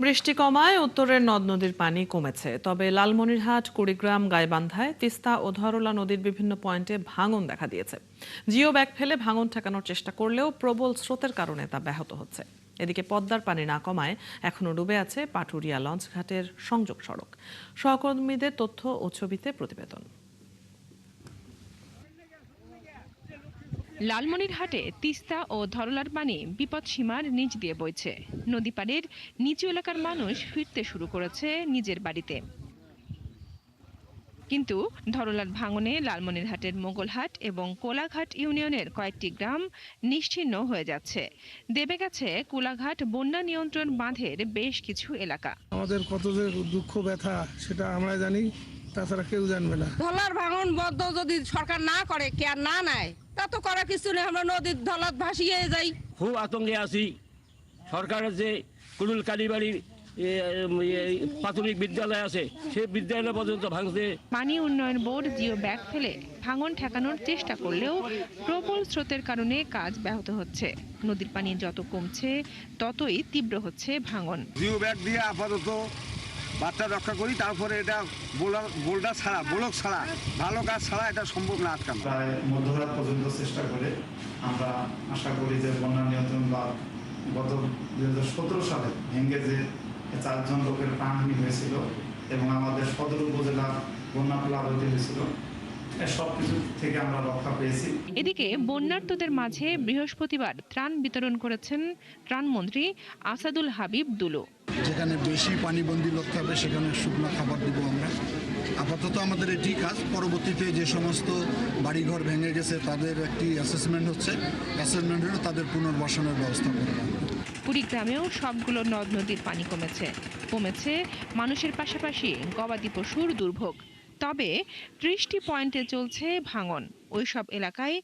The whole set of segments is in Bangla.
বৃষ্টি কমায় উত্তরের নদ নদীর পানি কমেছে, তবে লালমনিরহাট, কুড়িগ্রাম, গাইবান্ধায় তিস্তা ও ধরলা নদীর বিভিন্ন পয়েন্টে ভাঙন দেখা দিয়েছে। জিও ব্যাগ ফেলে ভাঙন ঠেকানোর চেষ্টা করলেও প্রবল স্রোতের কারণে তা ব্যাহত হচ্ছে। এদিকে পদ্মার পানি না কমায় এখনো ডুবে আছে পাটুরিয়া লঞ্চঘাটের সংযোগ সড়ক। সহকর্মীদের তথ্য ও ছবিতে প্রতিবেদন। লালমনিরহাটে তিস্তা ও ধরলার পানি বিপদসীমার নিচ দিয়ে বইছে। নদী পাড়ের নিচু এলাকার মানুষ ফিরতে শুরু করেছে নিজের বাড়িতে। কিন্তু ধরলার ভাঙনে লালমনিরহাটের মোগলহাট এবং কোলাঘাট ইউনিয়নের কয়েকটি গ্রাম নিশ্চিহ্ন হয়ে যাচ্ছে। দেবে গেছে কোলাঘাট বন্যা নিয়ন্ত্রণ বাঁধের বেশ কিছু এলাকা। আমাদের কত যে দুঃখ ব্যথা সেটা আমরা জানি, তাছাড়া কেউ জানবে না। ধলার ভাঙন বদ্ধ যদি সরকার না করে, কেয়ার না নেয়, তা তো করা কিছু নেই। আমরা নদীর ধলাত ভাসিয়ে যাই। খুব আতঙ্কে আছি। সরকারের যে কুড়ুল কালীবাড়ির প্রাথমিক বিদ্যালয় আছে, সেই বিদ্যালয় পর্যন্ত ভাঙছে। পানি উন্নয়ন বোর্ড জিও ব্যাগ ফেলে ভাঙন ঠেকানোর চেষ্টা করলেও প্রবল স্রোতের কারণে কাজ ব্যাহত হচ্ছে। নদীর পানি যত কমছে ততই তীব্র হচ্ছে ভাঙন। জিও ব্যাগ দিয়ে আপাতত বাচ্চা রক্ষা করি, তারপরে এটা বোল্ডার ছাড়া, ব্লক ছাড়া, ভালো কাজ ছাড়া এটা সম্ভব না আটকানো। প্রায় মধ্যরাত পর্যন্ত চেষ্টা করে আমরা আশা করি যে বন্যা নিয়ন্ত্রণ বা গত 2017 সালে ভেঙ্গে যে 4 জন লোকের প্রাণহানি হয়েছিল এবং আমাদের সদর উপজেলা বন্যা প্লাবিত হয়েছিল, সবকিছু থেকে আমরা রক্ষা পেয়েছি। এদিকে বন্যার্তদের মাঝে বৃহস্পতিবার ত্রাণ বিতরণ করেছেন ত্রাণমন্ত্রী আসাদুল হাবিব দুলু। যেখানে বেশি পানিবন্দী লোক থাকবে সেখানে শুকনো খাবার দিব আমরা। আপাতত আমাদের এটি কাজ। পরবর্তীতে যে সমস্ত বাড়িঘর ভেঙে গেছে তাদের একটি অ্যাসেসমেন্ট হচ্ছে, অ্যাসেসমেন্ট হলে তাদের পুনর্বাসনের ব্যবস্থা করব। কুড়িগ্রামেও সবগুলো নদ নদীর পানি কমেছে মানুষের পাশাপাশি গবাদি পশুর দুর্ভোগ। তবে 30টি পয়েন্টে চলছে ভাঙন। ওইসব এলাকায়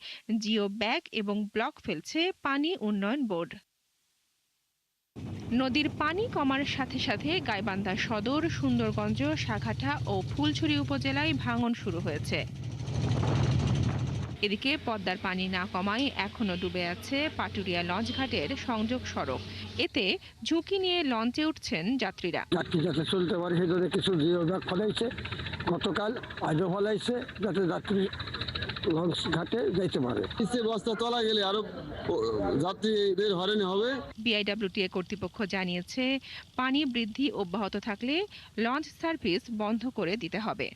জিও ব্যাগ এবং ব্লক ফেলছে পানি উন্নয়ন বোর্ড। নদীর পানি কমার সাথে সাথে গাইবান্ধা সদর, সুন্দরগঞ্জ, সাঘাটা ও ফুলছড়ি উপজেলায় ভাঙন শুরু হয়েছে। এদিকে পদ্মার পানি না কমায় এখনো ডুবে আছে পাটুরিয়া লঞ্চঘাটের সংযোগ সড়ক। এতে ঝুঁকি নিয়ে লঞ্চে উঠছেন যাত্রীরা। যাত্রী যাতে চলতে পারে সেজন্য কিছু জিও ব্যাগ ফলাইছে, গতকাল আজও ফলাইছে, যাতে যাত্রী লঞ্চ ঘাটে যাইতে পারে। বস্তা তোলা গেলে আরো যাত্রীদের হয়রানি হবে। বিআইডব্লিউটিএ কর্তৃপক্ষ জানিয়েছে, পানি বৃদ্ধি অব্যাহত থাকলে লঞ্চ সার্ভিস বন্ধ করে দিতে হবে।